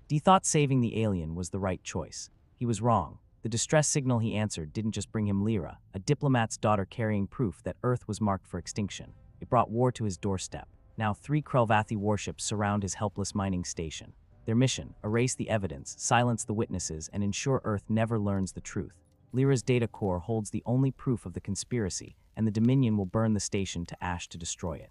Dee thought saving the alien was the right choice. He was wrong. The distress signal he answered didn't just bring him Lyra, a diplomat's daughter carrying proof that Earth was marked for extinction. It brought war to his doorstep. Now 3 Krelvathi warships surround his helpless mining station. Their mission: erase the evidence, silence the witnesses, and ensure Earth never learns the truth. Lyra's data core holds the only proof of the conspiracy, and the Dominion will burn the station to ash to destroy it.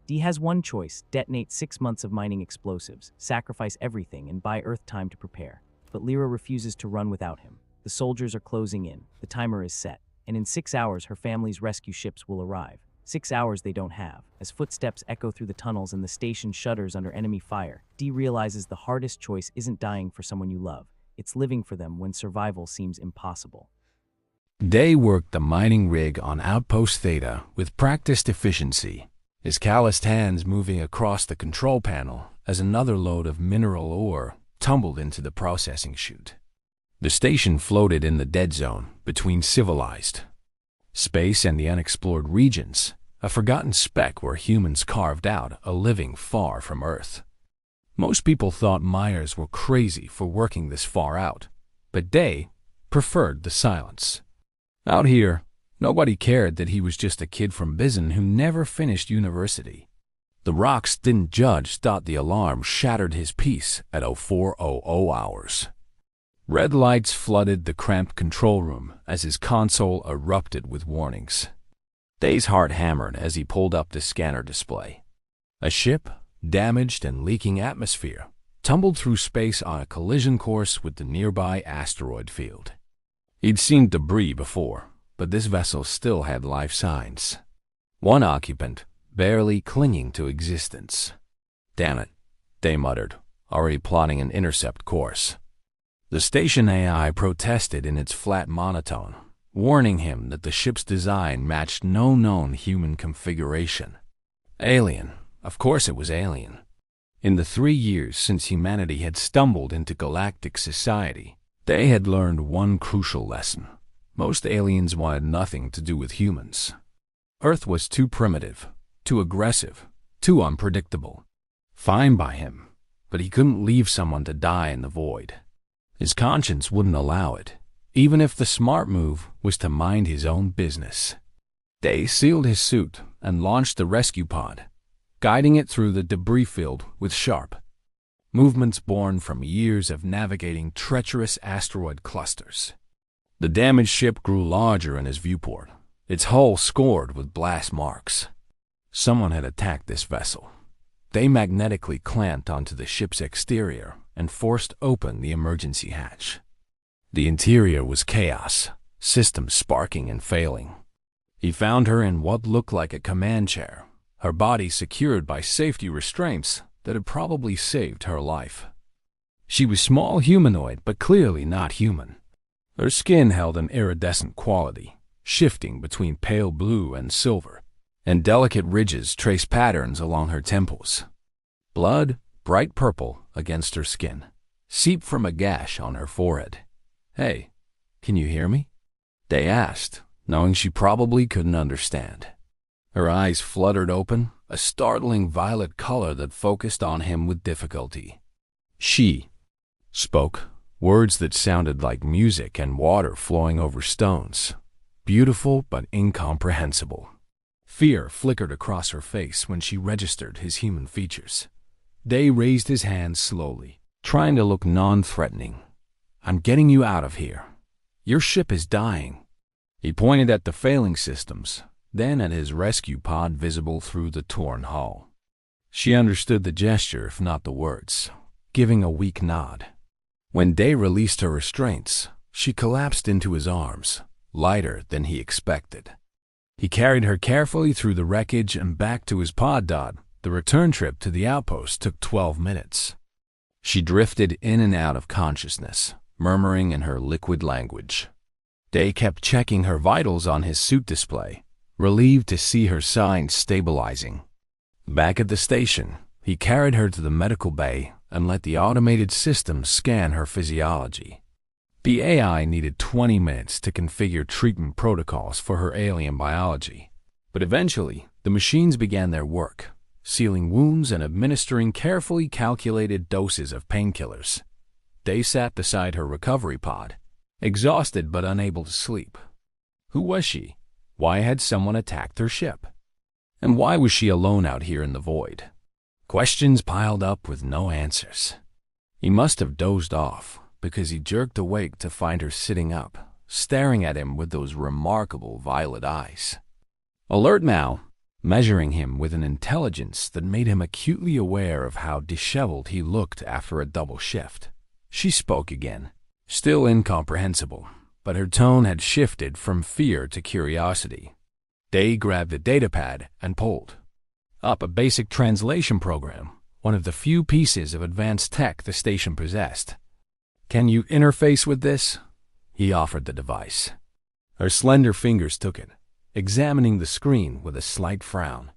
Dee has one choice: detonate 6 months of mining explosives, sacrifice everything, and buy Earth time to prepare. But Lyra refuses to run without him. The soldiers are closing in, the timer is set, and in 6 hours her family's rescue ships will arrive. 6 hours they don't have. As footsteps echo through the tunnels and the station shudders under enemy fire, Dee realizes the hardest choice isn't dying for someone you love. It's living for them when survival seems impossible. Day worked the mining rig on Outpost Theta with practiced efficiency, his calloused hands moving across the control panel as another load of mineral ore tumbled into the processing chute. The station floated in the dead zone between civilized space and the unexplored regions, a forgotten speck where humans carved out a living far from Earth. Most people thought Myers were crazy for working this far out, but Day preferred the silence. Out here, nobody cared that he was just a kid from Bizen who never finished university. The rocks didn't judge thought the alarm shattered his peace at 0400 hours. Red lights flooded the cramped control room as his console erupted with warnings. Day's heart hammered as he pulled up the scanner display. A ship, damaged and leaking atmosphere, tumbled through space on a collision course with the nearby asteroid field. He'd seen debris before, but this vessel still had life signs. One occupant barely clinging to existence. "Damn it," Day muttered, already plotting an intercept course. The station AI protested in its flat monotone, warning him that the ship's design matched no known human configuration. Alien. Of course it was alien. In the 3 years since humanity had stumbled into galactic society, they had learned one crucial lesson. Most aliens wanted nothing to do with humans. Earth was too primitive, too aggressive, too unpredictable. Fine by him, but he couldn't leave someone to die in the void. His conscience wouldn't allow it, even if the smart move was to mind his own business. Day sealed his suit and launched the rescue pod, guiding it through the debris field with sharp movements born from years of navigating treacherous asteroid clusters. The damaged ship grew larger in his viewport, its hull scored with blast marks. Someone had attacked this vessel. They magnetically clamped onto the ship's exterior and forced open the emergency hatch. The interior was chaos, systems sparking and failing. He found her in what looked like a command chair, her body secured by safety restraints that had probably saved her life. She was small humanoid, but clearly not human. Her skin held an iridescent quality, shifting between pale blue and silver, and delicate ridges traced patterns along her temples. Blood, bright purple against her skin, seeped from a gash on her forehead. "Hey, can you hear me?" Day asked, knowing she probably couldn't understand. Her eyes fluttered open, a startling violet color that focused on him with difficulty. She spoke, words that sounded like music and water flowing over stones, beautiful but incomprehensible. Fear flickered across her face when she registered his human features. Day raised his hand slowly, trying to look non-threatening. "I'm getting you out of here. Your ship is dying." He pointed at the failing systems, then at his rescue pod visible through the torn hull. She understood the gesture, if not the words, giving a weak nod. When Day released her restraints, she collapsed into his arms, lighter than he expected. He carried her carefully through the wreckage and back to his pod dot. The return trip to the outpost took 12 minutes. She drifted in and out of consciousness, murmuring in her liquid language. Day kept checking her vitals on his suit display, relieved to see her signs stabilizing. Back at the station, he carried her to the medical bay and let the automated system scan her physiology. The AI needed 20 minutes to configure treatment protocols for her alien biology, but eventually the machines began their work, sealing wounds and administering carefully calculated doses of painkillers. Day sat beside her recovery pod, exhausted but unable to sleep. Who was she? Why had someone attacked her ship? And why was she alone out here in the void? Questions piled up with no answers. He must have dozed off, because he jerked awake to find her sitting up, staring at him with those remarkable violet eyes. Alert now, measuring him with an intelligence that made him acutely aware of how disheveled he looked after a double shift. She spoke again, still incomprehensible, but her tone had shifted from fear to curiosity. Day grabbed the datapad and pulled up a basic translation program, one of the few pieces of advanced tech the station possessed. "Can you interface with this?" He offered the device. Her slender fingers took it, examining the screen with a slight frown.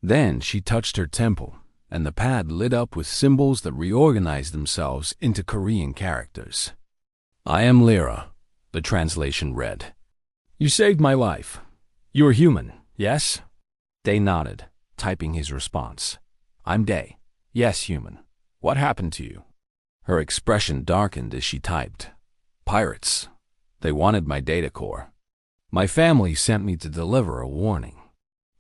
Then she touched her temple, and the pad lit up with symbols that reorganized themselves into Korean characters. "I am Lyra," the translation read. "You saved my life. You are human, yes?" Day nodded, typing his response. "I'm Day. Yes, human. What happened to you?" Her expression darkened as she typed. "Pirates. They wanted my data core. My family sent me to deliver a warning."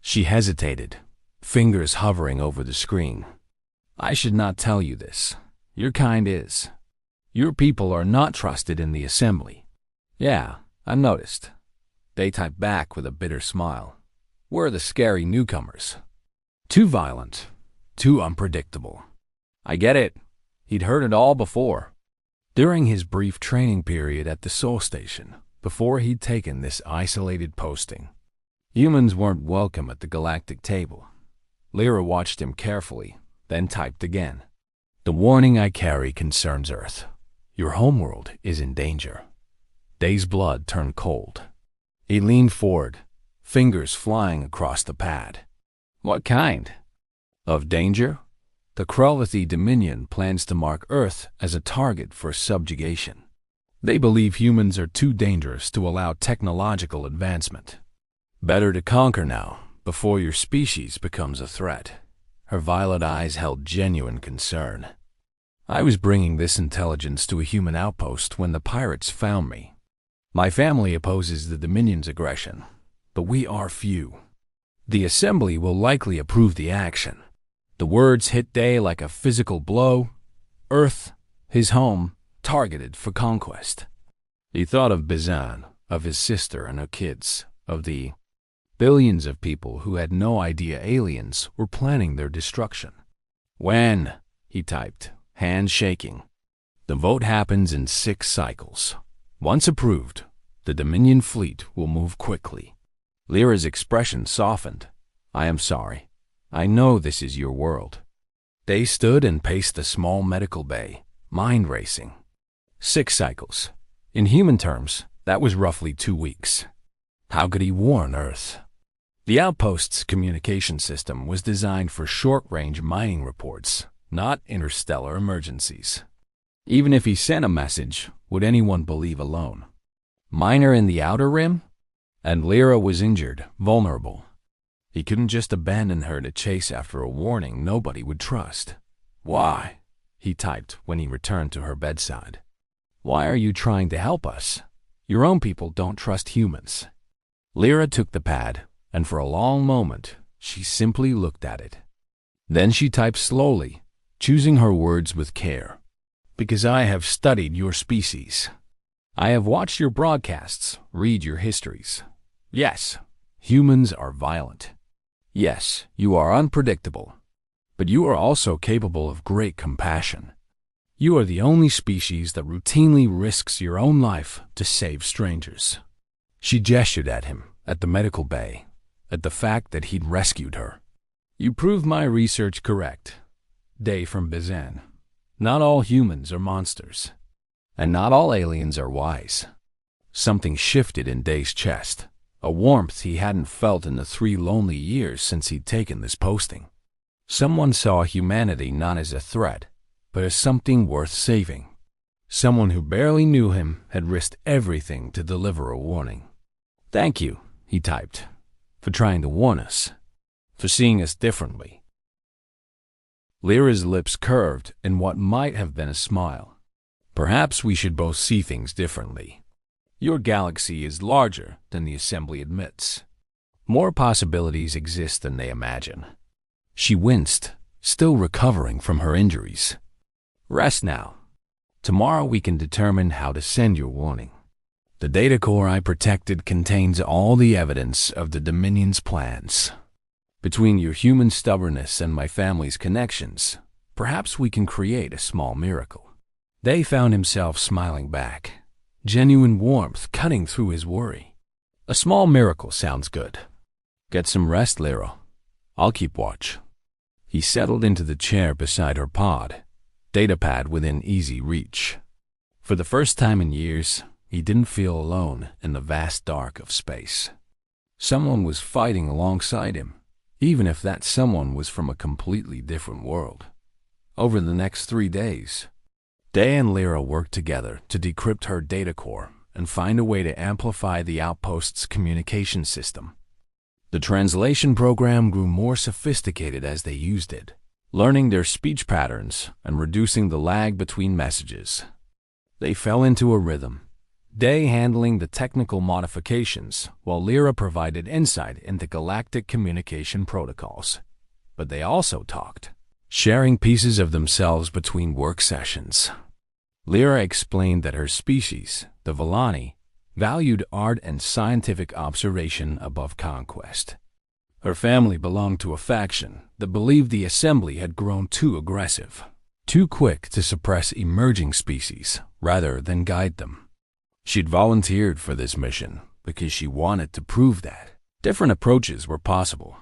She hesitated, fingers hovering over the screen. "I should not tell you this. Your kind is. Your people are not trusted in the assembly." "Yeah, I noticed." They typed back with a bitter smile. "We're the scary newcomers. Too violent, too unpredictable." I get it. He'd heard it all before. During his brief training period at the Sol Station, before he'd taken this isolated posting, humans weren't welcome at the galactic table. Lyra watched him carefully, then typed again. "The warning I carry concerns Earth. Your homeworld is in danger." Day's blood turned cold. He leaned forward, fingers flying across the pad. "What kind of danger?" "The Kralathi Dominion plans to mark Earth as a target for subjugation. They believe humans are too dangerous to allow technological advancement. Better to conquer now, before your species becomes a threat." Her violet eyes held genuine concern. "I was bringing this intelligence to a human outpost when the pirates found me. My family opposes the Dominion's aggression, but we are few. The Assembly will likely approve the action." The words hit Day like a physical blow. Earth, his home, targeted for conquest. He thought of Bizan, of his sister and her kids, of the billions of people who had no idea aliens were planning their destruction. "When?" he typed, hands shaking. "The vote happens in 6 cycles. Once approved, the Dominion fleet will move quickly." Lyra's expression softened. "I am sorry. I know this is your world." They stood and paced the small medical bay, mind racing. 6 cycles. In human terms, that was roughly 2 weeks. How could he warn Earth? The outpost's communication system was designed for short-range mining reports, not interstellar emergencies. Even if he sent a message, would anyone believe alone? Miner in the Outer Rim? And Lyra was injured, vulnerable. He couldn't just abandon her to chase after a warning nobody would trust. "Why?" he typed when he returned to her bedside. "Why are you trying to help us? Your own people don't trust humans." Lyra took the pad, and for a long moment, she simply looked at it. Then she typed slowly, choosing her words with care. "Because I have studied your species. I have watched your broadcasts, read your histories. Yes, humans are violent. Yes, you are unpredictable. But you are also capable of great compassion. You are the only species that routinely risks your own life to save strangers." She gestured at him, at the medical bay, at the fact that he'd rescued her. "You proved my research correct. Day from Bizan. Not all humans are monsters. And not all aliens are wise." Something shifted in Day's chest, a warmth he hadn't felt in the 3 lonely years since he'd taken this posting. Someone saw humanity not as a threat, but as something worth saving. Someone who barely knew him had risked everything to deliver a warning. "Thank you," he typed, "for trying to warn us, for seeing us differently." Lyra's lips curved in what might have been a smile. Perhaps we should both see things differently. Your galaxy is larger than the Assembly admits. More possibilities exist than they imagine. She winced, still recovering from her injuries. Rest now. Tomorrow we can determine how to send your warning. The data core I protected contains all the evidence of the Dominion's plans. Between your human stubbornness and my family's connections, perhaps we can create a small miracle. Day found himself smiling back, genuine warmth cutting through his worry. A small miracle sounds good. Get some rest, Lyra. I'll keep watch. He settled into the chair beside her pod, datapad within easy reach. For the first time in years, he didn't feel alone in the vast dark of space. Someone was fighting alongside him, even if that someone was from a completely different world. Over the next 3 days, Day and Lyra worked together to decrypt her data core and find a way to amplify the outpost's communication system. The translation program grew more sophisticated as they used it, learning their speech patterns and reducing the lag between messages. They fell into a rhythm, Day handling the technical modifications, while Lyra provided insight into galactic communication protocols. But they also talked, sharing pieces of themselves between work sessions. Lyra explained that her species, the Villani, valued art and scientific observation above conquest. Her family belonged to a faction that believed the Assembly had grown too aggressive, too quick to suppress emerging species rather than guide them. She'd volunteered for this mission because she wanted to prove that different approaches were possible.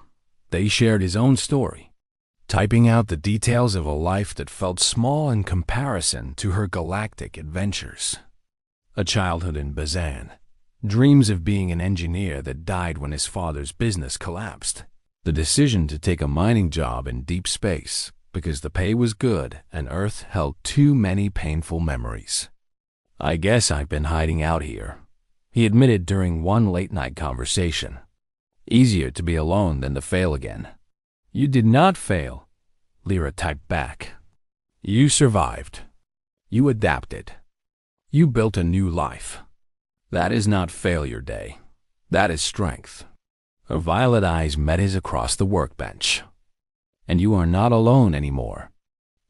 They shared his own story, typing out the details of a life that felt small in comparison to her galactic adventures. A childhood in Bazan, dreams of being an engineer that died when his father's business collapsed, the decision to take a mining job in deep space because the pay was good and Earth held too many painful memories. I guess I've been hiding out here, he admitted during one late-night conversation. Easier to be alone than to fail again. You did not fail, Lyra typed back. You survived. You adapted. You built a new life. That is not failure, Day. That is strength. Her violet eyes met his across the workbench. And you are not alone anymore.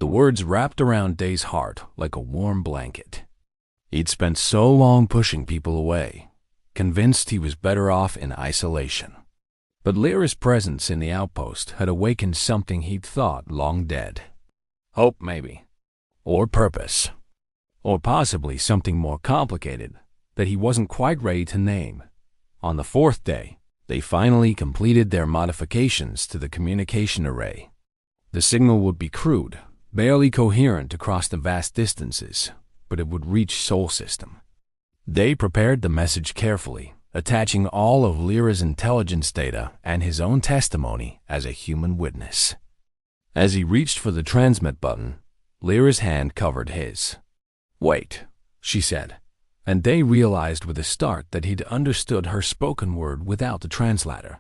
The words wrapped around Day's heart like a warm blanket. He'd spent so long pushing people away, convinced he was better off in isolation. But Lyra's presence in the outpost had awakened something he'd thought long dead. Hope, maybe. Or purpose. Or possibly something more complicated that he wasn't quite ready to name. On the 4th day, they finally completed their modifications to the communication array. The signal would be crude, barely coherent across the vast distances, but it would reach Sol System. They prepared the message carefully, attaching all of Lyra's intelligence data and his own testimony as a human witness. As he reached for the transmit button, Lyra's hand covered his. Wait, she said, and Day realized with a start that he'd understood her spoken word without the translator.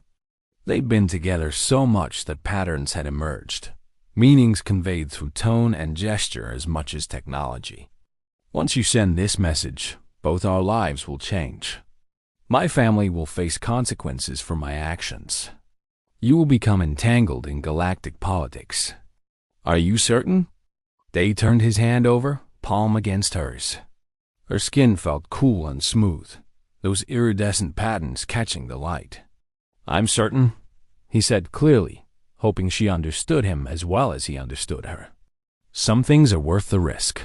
They'd been together so much that patterns had emerged, meanings conveyed through tone and gesture as much as technology. Once you send this message, both our lives will change. My family will face consequences for my actions. You will become entangled in galactic politics. Are you certain? Day turned his hand over, palm against hers. Her skin felt cool and smooth, those iridescent patterns catching the light. I'm certain, he said clearly, hoping she understood him as well as he understood her. Some things are worth the risk.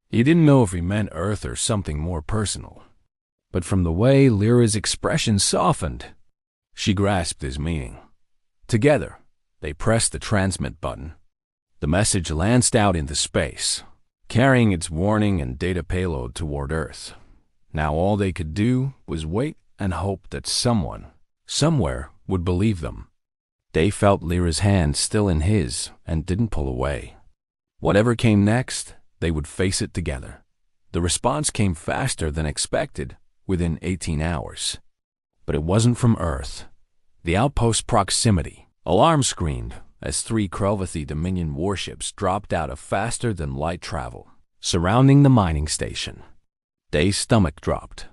He didn't know if he meant Earth or something more personal. But from the way Lyra's expression softened, she grasped his meaning. Together, they pressed the transmit button. The message lanced out into space, carrying its warning and data payload toward Earth. Now all they could do was wait and hope that someone, somewhere, would believe them. They felt Lyra's hand still in his and didn't pull away. Whatever came next, they would face it together. The response came faster than expected, within 18 hours. But it wasn't from Earth. The outpost's proximity, alarm screened, as 3 Krelvathi Dominion warships dropped out of faster-than-light travel, surrounding the mining station. Day's stomach dropped.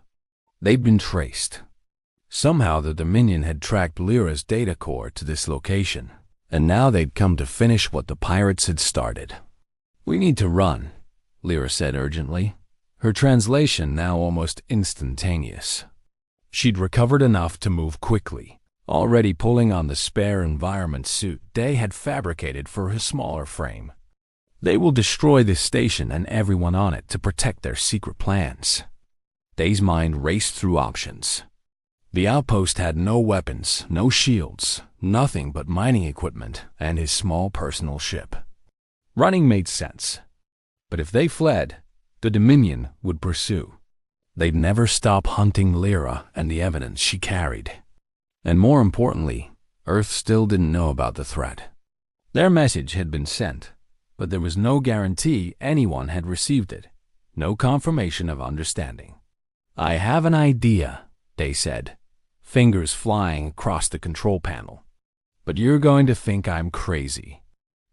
They'd been traced. Somehow the Dominion had tracked Lyra's data core to this location, and now they'd come to finish what the pirates had started. "We need to run," Lyra said urgently, her translation now almost instantaneous. She'd recovered enough to move quickly, already pulling on the spare environment suit Day had fabricated for his smaller frame. They will destroy this station and everyone on it to protect their secret plans. Day's mind raced through options. The outpost had no weapons, no shields, nothing but mining equipment and his small personal ship. Running made sense. But if they fled, the Dominion would pursue. They'd never stop hunting Lyra and the evidence she carried. And more importantly, Earth still didn't know about the threat. Their message had been sent, but there was no guarantee anyone had received it, no confirmation of understanding. "I have an idea," Day said, fingers flying across the control panel. "But you're going to think I'm crazy."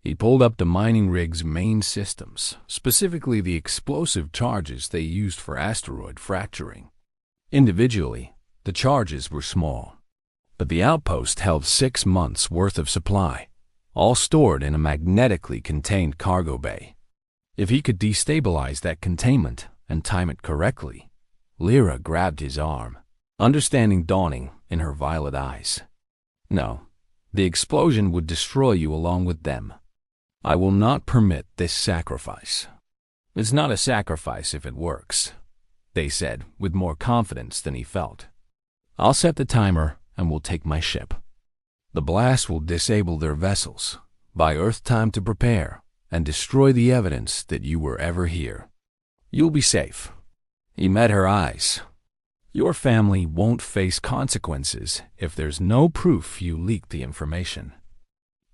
He pulled up the mining rig's main systems, specifically the explosive charges they used for asteroid fracturing. Individually, the charges were small, but the outpost held 6 months' worth of supply, all stored in a magnetically contained cargo bay. If he could destabilize that containment and time it correctly, Lyra grabbed his arm, understanding dawning in her violet eyes. "No, the explosion would destroy you along with them. I will not permit this sacrifice." "It's not a sacrifice if it works," they said with more confidence than he felt. "I'll set the timer and we'll take my ship. The blast will disable their vessels, buy Earth time to prepare, and destroy the evidence that you were ever here. You'll be safe." He met her eyes. "Your family won't face consequences if there's no proof you leaked the information.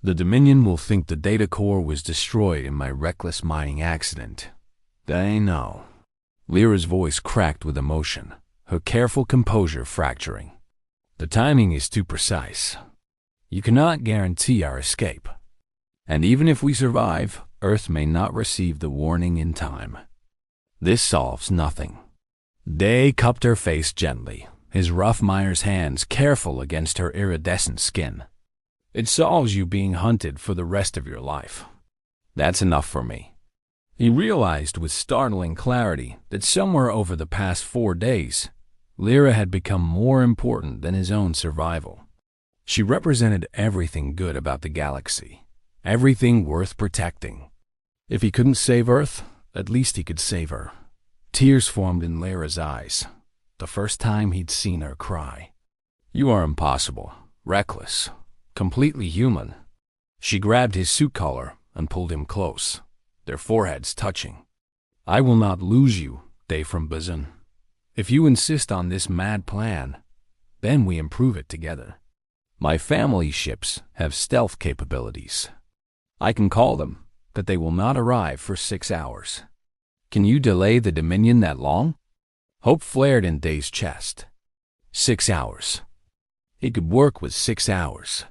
The Dominion will think the data core was destroyed in my reckless mining accident. They know." Lyra's voice cracked with emotion, her careful composure fracturing. "The timing is too precise. You cannot guarantee our escape. And even if we survive, Earth may not receive the warning in time. This solves nothing." Day cupped her face gently, his rough miner's hands careful against her iridescent skin. "It solves you being hunted for the rest of your life. That's enough for me." He realized with startling clarity that somewhere over the past 4 days, Lyra had become more important than his own survival. She represented everything good about the galaxy, everything worth protecting. If he couldn't save Earth, at least he could save her. Tears formed in Lyra's eyes, the first time he'd seen her cry. "You are impossible, reckless, completely human." She grabbed his suit collar and pulled him close, their foreheads touching. "I will not lose you, Day from Bazin. If you insist on this mad plan, then we improve it together. My family ships have stealth capabilities. I can call them, but they will not arrive for 6 hours. Can you delay the Dominion that long?" Hope flared in Day's chest. 6 hours. He could work with 6 hours.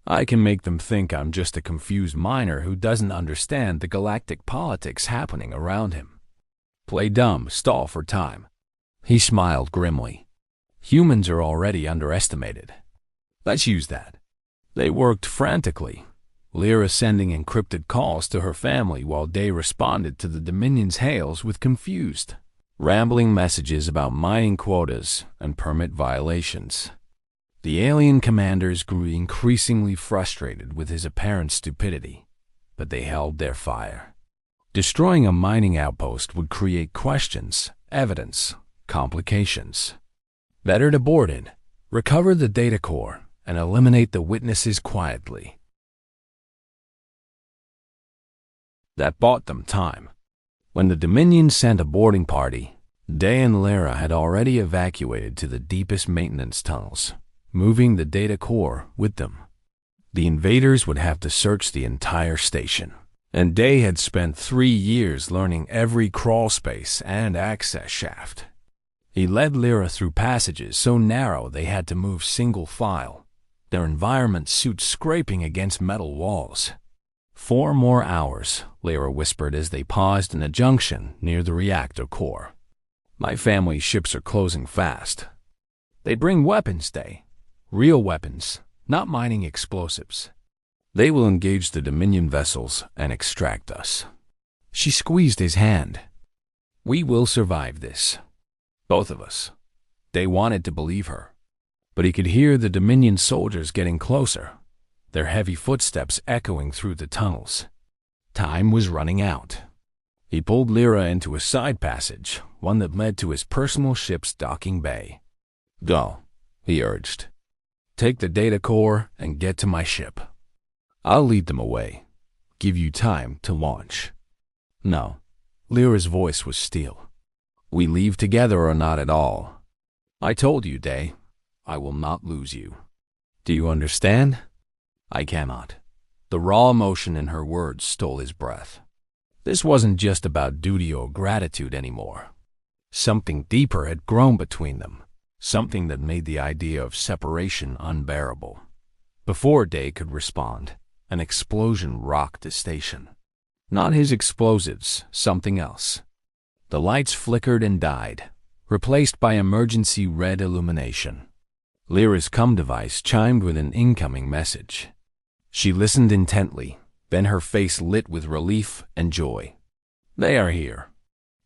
"I can make them think I'm just a confused miner who doesn't understand the galactic politics happening around him. Play dumb, stall for time." He smiled grimly. "Humans are already underestimated. Let's use that." They worked frantically, Lyra sending encrypted calls to her family while Day responded to the Dominion's hails with confused, rambling messages about mining quotas and permit violations. The alien commanders grew increasingly frustrated with his apparent stupidity, but they held their fire. Destroying a mining outpost would create questions, evidence, complications. Better to board it, recover the data core, and eliminate the witnesses quietly. That bought them time. When the Dominion sent a boarding party, Day and Lyra had already evacuated to the deepest maintenance tunnels, moving the data core with them. The invaders would have to search the entire station, and Day had spent 3 years learning every crawl space and access shaft. He led Lyra through passages so narrow they had to move single file, their environment suits scraping against metal walls. 4 more hours, Lyra whispered as they paused in a junction near the reactor core. My family's ships are closing fast. They bring weapons, Day. Real weapons, not mining explosives. They will engage the Dominion vessels and extract us. She squeezed his hand. We will survive this. Both of us. Day wanted to believe her. But he could hear the Dominion soldiers getting closer, their heavy footsteps echoing through the tunnels. Time was running out. He pulled Lyra into a side passage, one that led to his personal ship's docking bay. Go, he urged. Take the data core and get to my ship. I'll lead them away. Give you time to launch. No, Lyra's voice was steel. We leave together or not at all. I told you, Day, I will not lose you. Do you understand? I cannot. The raw emotion in her words stole his breath. This wasn't just about duty or gratitude anymore. Something deeper had grown between them, something that made the idea of separation unbearable. Before Day could respond, an explosion rocked the station. Not his explosives, something else. The lights flickered and died, replaced by emergency red illumination. Lyra's comm device chimed with an incoming message. She listened intently, then her face lit with relief and joy. They are here.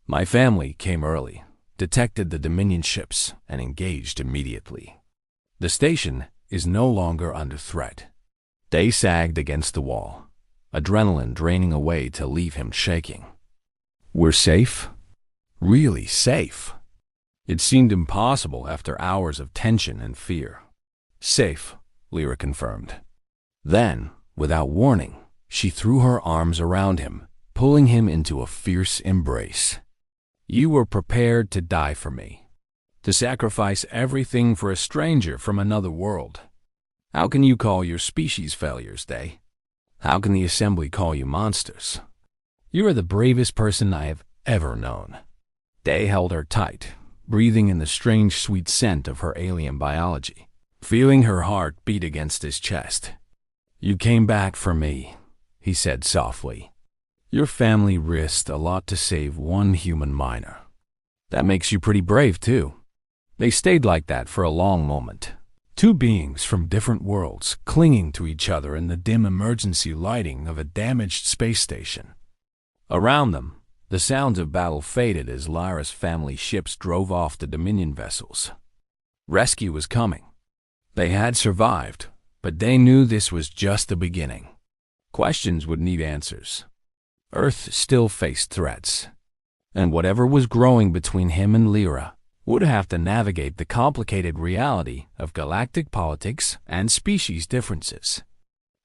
My family came early, detected the Dominion ships, and engaged immediately. The station is no longer under threat. Day sagged against the wall, adrenaline draining away to leave him shaking. We're safe? Really safe? It seemed impossible after hours of tension and fear. Safe, Lyra confirmed. Then, without warning, she threw her arms around him, pulling him into a fierce embrace. You were prepared to die for me, to sacrifice everything for a stranger from another world. How can you call your species failures, Day? How can the Assembly call you monsters? You are the bravest person I have ever known. Day held her tight, breathing in the strange sweet scent of her alien biology, feeling her heart beat against his chest. You came back for me, he said softly. Your family risked a lot to save one human miner. That makes you pretty brave, too. They stayed like that for a long moment. Two beings from different worlds clinging to each other in the dim emergency lighting of a damaged space station. Around them, the sounds of battle faded as Lyra's family ships drove off the Dominion vessels. Rescue was coming. They had survived, but they knew this was just the beginning. Questions would need answers. Earth still faced threats, and whatever was growing between him and Lyra would have to navigate the complicated reality of galactic politics and species differences.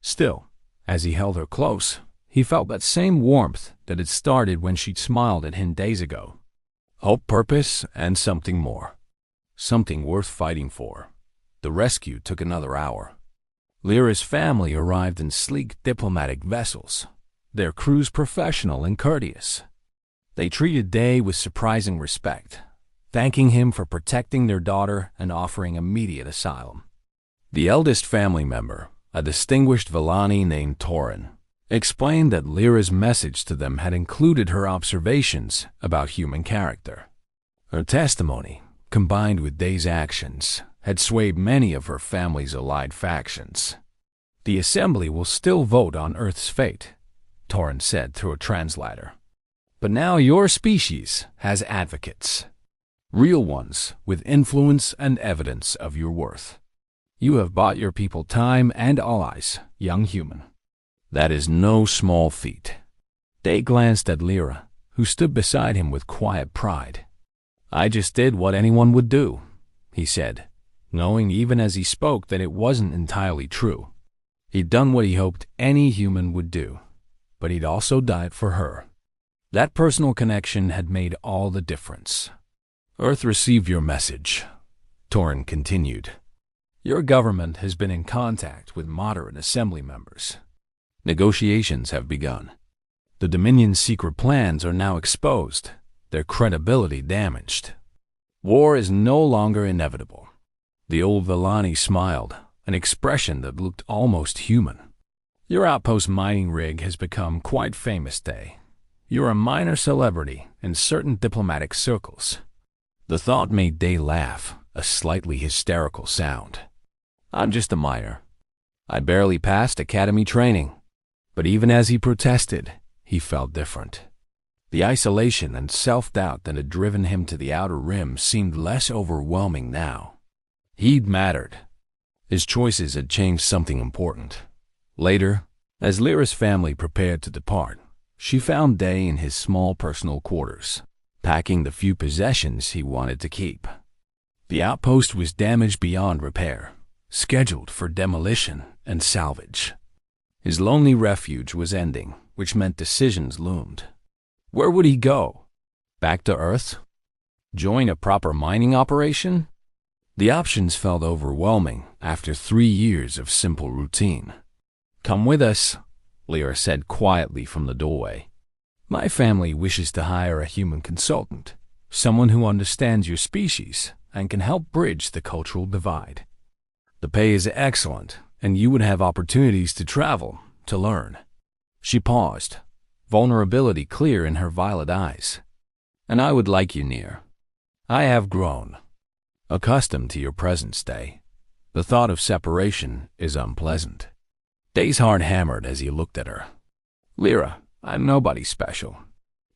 Still, as he held her close, he felt that same warmth that had started when she'd smiled at him days ago. Hope, purpose, and something more. Something worth fighting for. The rescue took another hour. Lyra's family arrived in sleek diplomatic vessels, their crews professional and courteous. They treated Day with surprising respect, thanking him for protecting their daughter and offering immediate asylum. The eldest family member, a distinguished Vellani named Torin, explained that Lyra's message to them had included her observations about human character. Her testimony, combined with Day's actions, had swayed many of her family's allied factions. The Assembly will still vote on Earth's fate, Torin said through a translator. But now your species has advocates. Real ones with influence and evidence of your worth. You have bought your people time and allies, young human. That is no small feat. Day glanced at Lyra, who stood beside him with quiet pride. I just did what anyone would do, he said, knowing even as he spoke that it wasn't entirely true. He'd done what he hoped any human would do, but he'd also died for her. That personal connection had made all the difference. Earth received your message, Torin continued. Your government has been in contact with moderate Assembly members. Negotiations have begun. The Dominion's secret plans are now exposed, their credibility damaged. War is no longer inevitable. The old Vellani smiled, an expression that looked almost human. Your outpost mining rig has become quite famous, Day. You're a minor celebrity in certain diplomatic circles. The thought made Day laugh, a slightly hysterical sound. I'm just a miner. I barely passed academy training. But even as he protested, he felt different. The isolation and self-doubt that had driven him to the outer rim seemed less overwhelming now. He'd mattered. His choices had changed something important. Later, as Lyra's family prepared to depart, she found Day in his small personal quarters, packing the few possessions he wanted to keep. The outpost was damaged beyond repair, scheduled for demolition and salvage. His lonely refuge was ending, which meant decisions loomed. Where would he go? Back to Earth? Join a proper mining operation? The options felt overwhelming after 3 years of simple routine. Come with us, Lyra said quietly from the doorway. My family wishes to hire a human consultant, someone who understands your species and can help bridge the cultural divide. The pay is excellent, and you would have opportunities to travel, to learn. She paused, vulnerability clear in her violet eyes. And I would like you near. I have grown accustomed to your presence, Day. The thought of separation is unpleasant. Day's heart hammered as he looked at her. Lyra, I'm nobody special.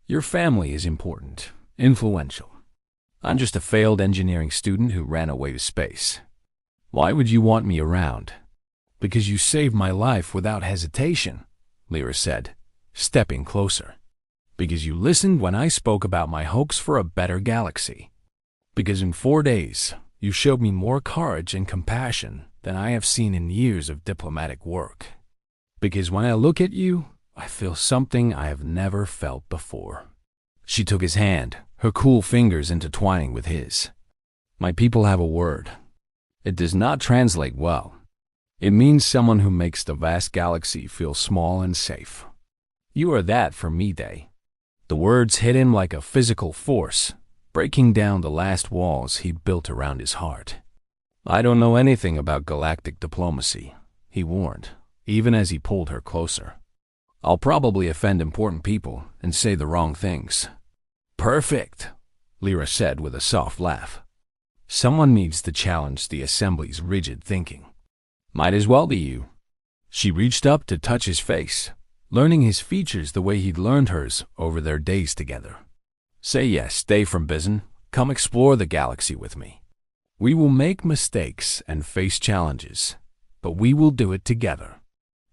Your family is important, influential. I'm just a failed engineering student who ran away to space. Why would you want me around? Because you saved my life without hesitation, Lyra said, stepping closer. Because you listened when I spoke about my hopes for a better galaxy. Because in 4 days, you showed me more courage and compassion than I have seen in years of diplomatic work. Because when I look at you, I feel something I have never felt before. She took his hand, her cool fingers intertwining with his. My people have a word. It does not translate well. It means someone who makes the vast galaxy feel small and safe. You are that for me, Day. The words hit him like a physical force, breaking down the last walls he'd built around his heart. I don't know anything about galactic diplomacy, he warned, even as he pulled her closer. I'll probably offend important people and say the wrong things. Perfect, Lyra said with a soft laugh. Someone needs to challenge the Assembly's rigid thinking. Might as well be you. She reached up to touch his face, learning his features the way he'd learned hers over their days together. Say yes, Day from Bizen. Come explore the galaxy with me. We will make mistakes and face challenges, but we will do it together.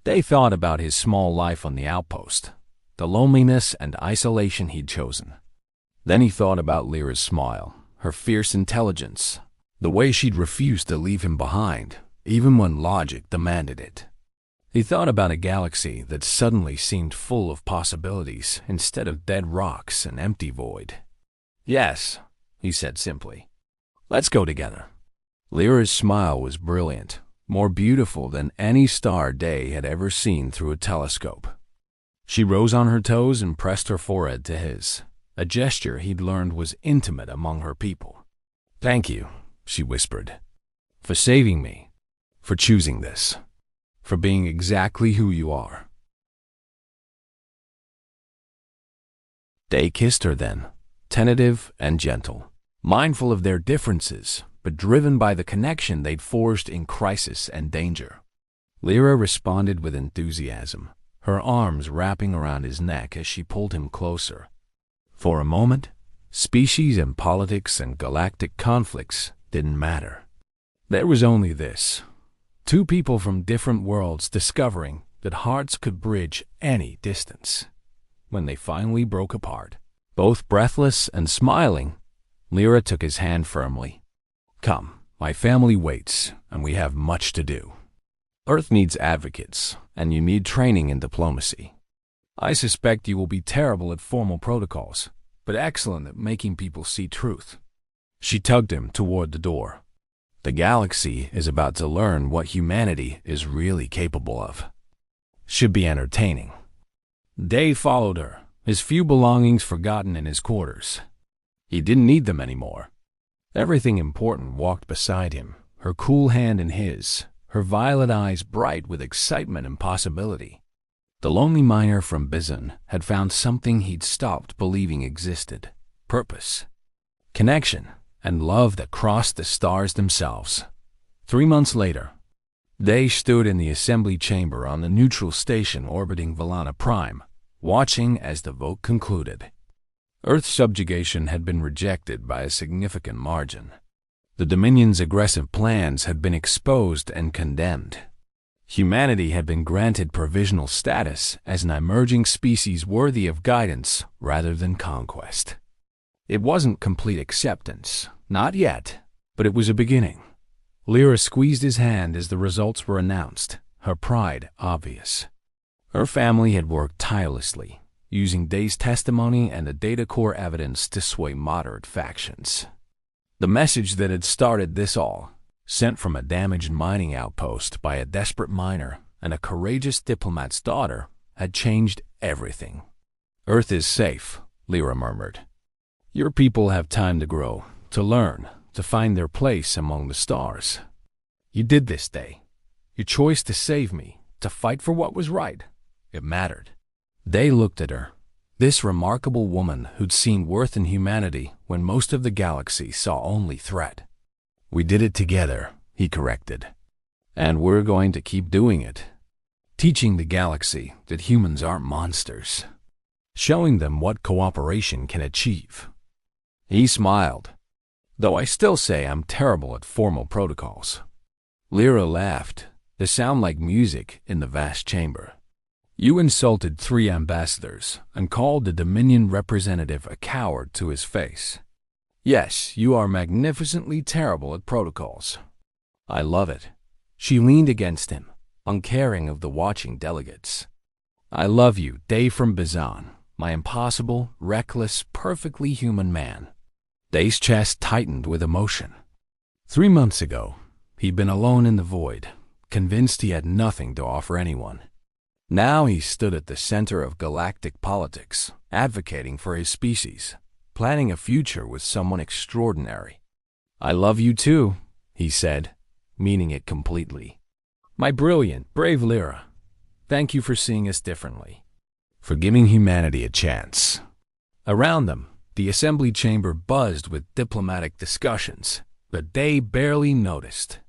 Day thought about his small life on the outpost, the loneliness and isolation he'd chosen. Then he thought about Lyra's smile, her fierce intelligence, the way she'd refused to leave him behind, even when logic demanded it. He thought about a galaxy that suddenly seemed full of possibilities instead of dead rocks and empty void. Yes, he said simply. Let's go together. Lyra's smile was brilliant, more beautiful than any star Day had ever seen through a telescope. She rose on her toes and pressed her forehead to his, a gesture he'd learned was intimate among her people. Thank you, she whispered, for saving me, for choosing this. For being exactly who you are. Day kissed her then, tentative and gentle, mindful of their differences, but driven by the connection they'd forged in crisis and danger. Lyra responded with enthusiasm, her arms wrapping around his neck as she pulled him closer. For a moment, species and politics and galactic conflicts didn't matter. There was only this. Two people from different worlds discovering that hearts could bridge any distance. When they finally broke apart, both breathless and smiling, Lyra took his hand firmly. Come, my family waits, and we have much to do. Earth needs advocates, and you need training in diplomacy. I suspect you will be terrible at formal protocols, but excellent at making people see truth. She tugged him toward the door. The galaxy is about to learn what humanity is really capable of. Should be entertaining. Day followed her, his few belongings forgotten in his quarters. He didn't need them anymore. Everything important walked beside him, her cool hand in his, her violet eyes bright with excitement and possibility. The lonely miner from Bizon had found something he'd stopped believing existed: purpose, connection, and love that crossed the stars themselves. 3 months later, they stood in the assembly chamber on the neutral station orbiting Valana Prime, watching as the vote concluded. Earth's subjugation had been rejected by a significant margin. The Dominion's aggressive plans had been exposed and condemned. Humanity had been granted provisional status as an emerging species worthy of guidance rather than conquest. It wasn't complete acceptance, not yet, but it was a beginning. Lyra squeezed his hand as the results were announced, her pride obvious. Her family had worked tirelessly, using Day's testimony and the data core evidence to sway moderate factions. The message that had started this all, sent from a damaged mining outpost by a desperate miner and a courageous diplomat's daughter, had changed everything. "Earth is safe," Lyra murmured. "Your people have time to grow, to learn, to find their place among the stars. You did this, Day. Your choice to save me, to fight for what was right, it mattered." Day looked at her, this remarkable woman who'd seen worth in humanity when most of the galaxy saw only threat. "We did it together," he corrected. "And we're going to keep doing it. Teaching the galaxy that humans aren't monsters. Showing them what cooperation can achieve." He smiled. "Though I still say I'm terrible at formal protocols." Lyra laughed, the sound like music in the vast chamber. "You insulted 3 ambassadors and called the Dominion representative a coward to his face. Yes, you are magnificently terrible at protocols." "I love it." She leaned against him, uncaring of the watching delegates. "I love you, Day from Bizon, my impossible, reckless, perfectly human man." Day's chest tightened with emotion. 3 months ago, he'd been alone in the void, convinced he had nothing to offer anyone. Now he stood at the center of galactic politics, advocating for his species, planning a future with someone extraordinary. "I love you too," he said, meaning it completely. "My brilliant, brave Lyra, thank you for seeing us differently, for giving humanity a chance." Around them, the assembly chamber buzzed with diplomatic discussions, but Day barely noticed.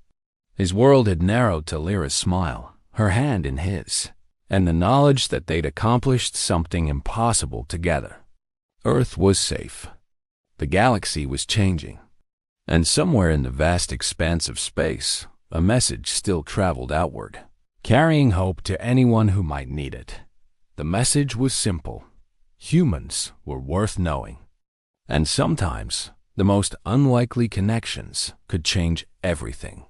His world had narrowed to Lyra's smile, her hand in his, and the knowledge that they'd accomplished something impossible together. Earth was safe. The galaxy was changing. And somewhere in the vast expanse of space, a message still traveled outward, carrying hope to anyone who might need it. The message was simple. Humans were worth knowing. And sometimes, the most unlikely connections could change everything.